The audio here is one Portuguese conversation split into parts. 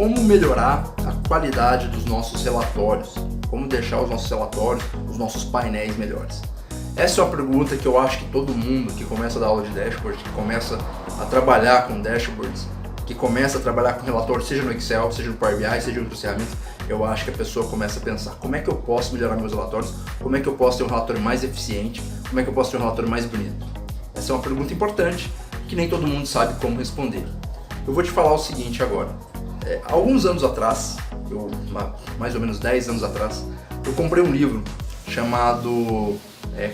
como melhorar a qualidade dos nossos relatórios, como deixar os nossos relatórios, os nossos painéis melhores. Essa é uma pergunta que eu acho que todo mundo que começa a dar aula de dashboard, que começa a trabalhar com dashboards, que começa a trabalhar com relatórios, seja no Excel, seja no Power BI, seja em outras ferramentas, eu acho que a pessoa começa a pensar: como é que eu posso melhorar meus relatórios, como é que eu posso ter um relatório mais eficiente, como é que eu posso ter um relatório mais bonito. Essa é uma pergunta importante que nem todo mundo sabe como responder. Eu vou te falar o seguinte agora. Alguns anos atrás, mais ou menos 10 anos atrás, eu comprei um livro chamado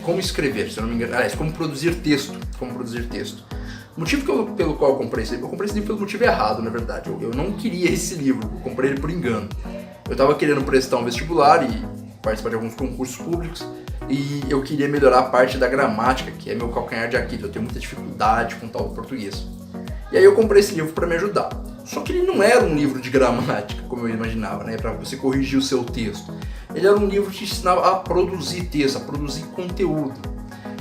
Como Escrever, se eu não me engano, Como Produzir Texto. O motivo pelo qual eu comprei esse livro pelo motivo errado, na verdade. Eu não queria esse livro, eu comprei ele por engano. Eu estava querendo prestar um vestibular e participar de alguns concursos públicos, e eu queria melhorar a parte da gramática, que é meu calcanhar de Aquiles. Eu tenho muita dificuldade com o tal do português. E aí eu comprei esse livro para me ajudar. Só que ele não era um livro de gramática, como eu imaginava, né, para você corrigir o seu texto. Ele era um livro que te ensinava a produzir texto, a produzir conteúdo.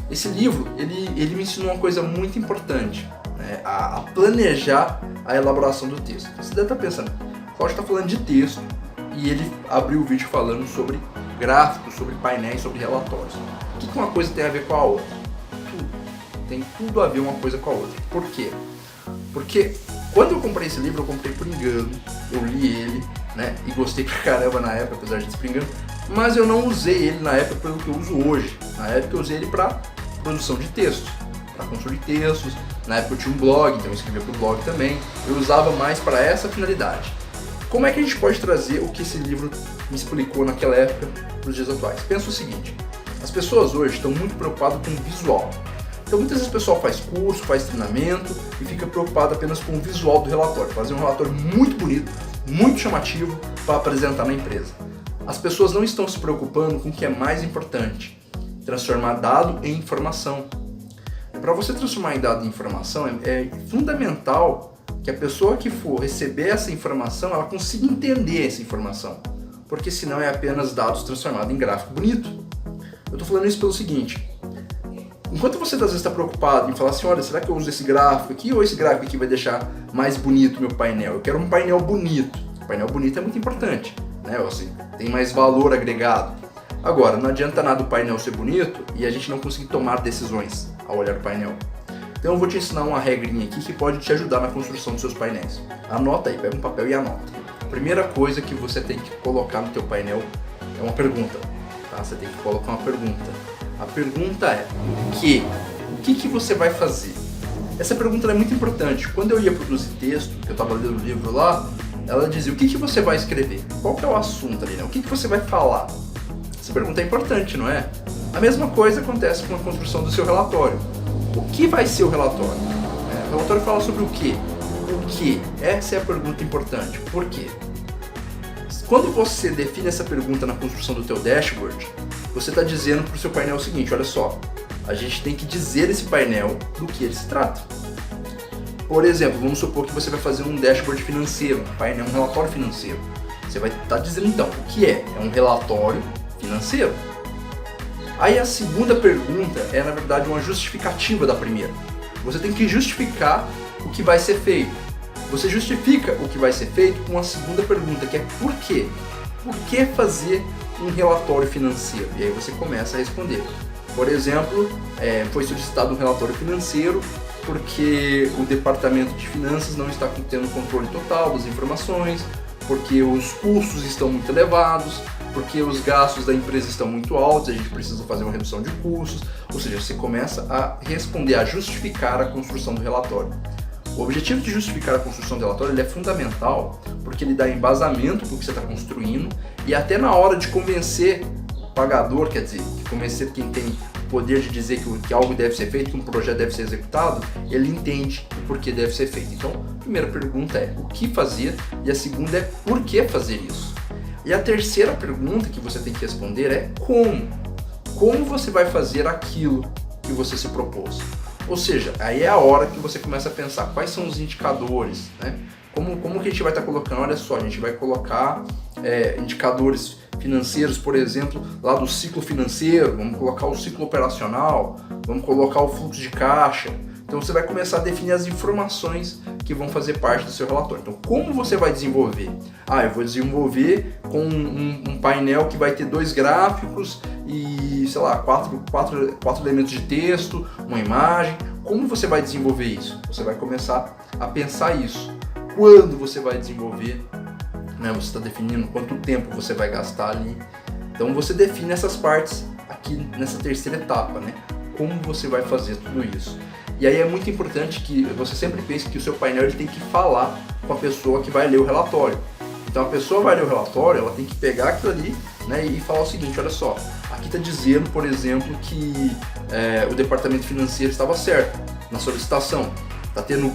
Esse livro, ele me ensinou uma coisa muito importante, né, a planejar a elaboração do texto. Você deve estar pensando: o Cláudio está falando de texto e ele abriu o vídeo falando sobre gráficos, sobre painéis, sobre relatórios. O que uma coisa tem a ver com a outra? Tudo. Tem tudo a ver uma coisa com a outra. Por quê? Porque quando eu comprei esse livro, eu comprei por engano, eu li ele, né, e gostei pra caramba na época, apesar de ser por engano, mas eu não usei ele na época pelo que eu uso hoje. Na época eu usei ele para produção de textos, para construir textos. Na época eu tinha um blog, então eu escrevia pro blog também. Eu usava mais para essa finalidade. Como é que a gente pode trazer o que esse livro me explicou naquela época para os dias atuais? Pensa o seguinte: as pessoas hoje estão muito preocupadas com o visual. Então muitas vezes o pessoal faz curso, faz treinamento e fica preocupado apenas com o visual do relatório, fazer um relatório muito bonito, muito chamativo para apresentar na empresa. As pessoas não estão se preocupando com o que é mais importante: transformar dado em informação. Para você transformar em dado em informação, é fundamental que a pessoa que for receber essa informação, ela consiga entender essa informação, porque senão é apenas dados transformados em gráfico bonito. Eu estou falando isso pelo seguinte: enquanto você às vezes está preocupado em falar assim: olha, será que eu uso esse gráfico aqui ou esse gráfico aqui vai deixar mais bonito o meu painel? Eu quero um painel bonito. O painel bonito é muito importante, né? Assim, tem mais valor agregado. Agora, não adianta nada o painel ser bonito e a gente não conseguir tomar decisões ao olhar o painel. Então eu vou te ensinar uma regrinha aqui que pode te ajudar na construção dos seus painéis. Anota aí, pega um papel e anota. A primeira coisa que você tem que colocar no teu painel é uma pergunta. Tá? Você tem que colocar uma pergunta. A pergunta é: o que você vai fazer? Essa pergunta é muito importante. Quando eu ia produzir texto, que eu estava lendo o livro lá, ela dizia: o que você vai escrever? Qual que é o assunto ali, né? O que você vai falar? Essa pergunta é importante, não é? A mesma coisa acontece com a construção do seu relatório. O que vai ser o relatório? O relatório fala sobre o quê? O que? Essa é a pergunta importante. Por quê? Quando você define essa pergunta na construção do teu dashboard, você está dizendo para o seu painel o seguinte: olha só, a gente tem que dizer esse painel do que ele se trata. Por exemplo, vamos supor que você vai fazer um dashboard financeiro, um relatório financeiro. Você vai estar dizendo então o que é? É um relatório financeiro. Aí a segunda pergunta é, na verdade, uma justificativa da primeira. Você tem que justificar o que vai ser feito. Você justifica o que vai ser feito com a segunda pergunta, que é por quê? Por que fazer um relatório financeiro? E aí você começa a responder. Por exemplo, foi solicitado um relatório financeiro porque o departamento de finanças não está tendo controle total das informações, porque os custos estão muito elevados, porque os gastos da empresa estão muito altos, a gente precisa fazer uma redução de custos. Ou seja, você começa a responder, a justificar a construção do relatório. O objetivo de justificar a construção do relatório ele é fundamental, porque ele dá embasamento para o que você está construindo, e até na hora de convencer o pagador, quer dizer, convencer quem tem o poder de dizer que algo deve ser feito, que um projeto deve ser executado, ele entende o porquê deve ser feito. Então, a primeira pergunta é o que fazer, e a segunda é por que fazer isso. E a terceira pergunta que você tem que responder é como. Como você vai fazer aquilo que você se propôs? Ou seja, aí é a hora que você começa a pensar quais são os indicadores, né? Como que a gente vai estar colocando? Olha só, a gente vai colocar indicadores financeiros, por exemplo, lá do ciclo financeiro, vamos colocar o ciclo operacional, vamos colocar o fluxo de caixa. Então você vai começar a definir as informações que vão fazer parte do seu relatório. Então, como você vai desenvolver? Eu vou desenvolver com um painel que vai ter 2 gráficos e, sei lá, quatro elementos de texto, uma imagem. Como você vai desenvolver isso? Você vai começar a pensar isso. Quando você vai desenvolver? Você está definindo quanto tempo você vai gastar ali. Então, você define essas partes aqui nessa terceira etapa, Como você vai fazer tudo isso. E aí é muito importante que você sempre pense que o seu painel ele tem que falar com a pessoa que vai ler o relatório. Então a pessoa vai ler o relatório, ela tem que pegar aquilo ali, e falar o seguinte: olha só, aqui está dizendo, por exemplo, que o departamento financeiro estava certo na solicitação, está tendo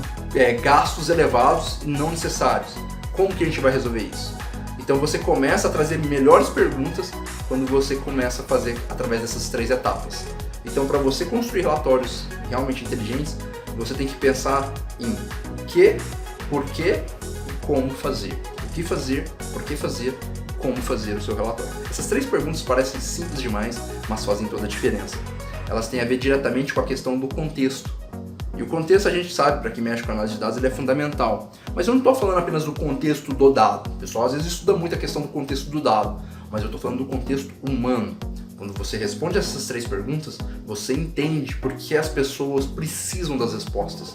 gastos elevados e não necessários. Como que a gente vai resolver isso? Então você começa a trazer melhores perguntas quando você começa a fazer através dessas 3 etapas. Então, para você construir relatórios realmente inteligentes, você tem que pensar em o que, por que e como fazer. O que fazer, por que fazer, como fazer o seu relatório. Essas 3 perguntas parecem simples demais, mas fazem toda a diferença. Elas têm a ver diretamente com a questão do contexto. E o contexto, a gente sabe, para quem mexe com análise de dados, ele é fundamental. Mas eu não estou falando apenas do contexto do dado. O pessoal às vezes estuda muito a questão do contexto do dado, mas eu estou falando do contexto humano. Quando você responde essas 3 perguntas, você entende por que as pessoas precisam das respostas.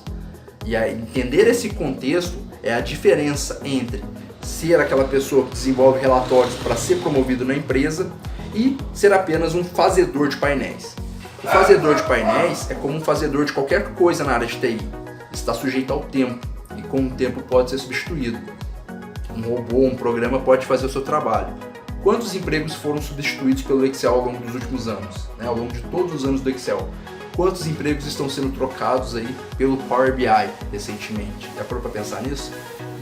E aí, entender esse contexto é a diferença entre ser aquela pessoa que desenvolve relatórios para ser promovido na empresa e ser apenas um fazedor de painéis. O fazedor de painéis é como um fazedor de qualquer coisa na área de TI. Está sujeito ao tempo e com o tempo pode ser substituído. Um robô, um programa pode fazer o seu trabalho. Quantos empregos foram substituídos pelo Excel ao longo dos últimos anos? Ao longo de todos os anos do Excel. Quantos empregos estão sendo trocados aí pelo Power BI recentemente? Já parou para pensar nisso?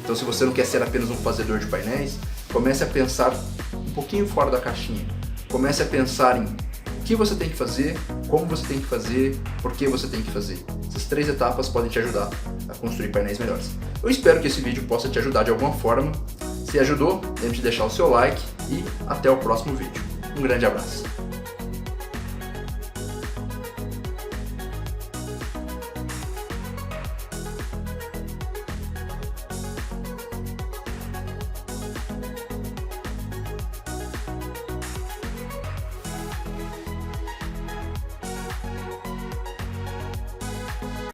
Então, se você não quer ser apenas um fazedor de painéis, comece a pensar um pouquinho fora da caixinha. Comece a pensar em o que você tem que fazer, como você tem que fazer, por que você tem que fazer. Essas 3 etapas podem te ajudar a construir painéis melhores. Eu espero que esse vídeo possa te ajudar de alguma forma. Se ajudou, lembre de deixar o seu like e até o próximo vídeo. Um grande abraço.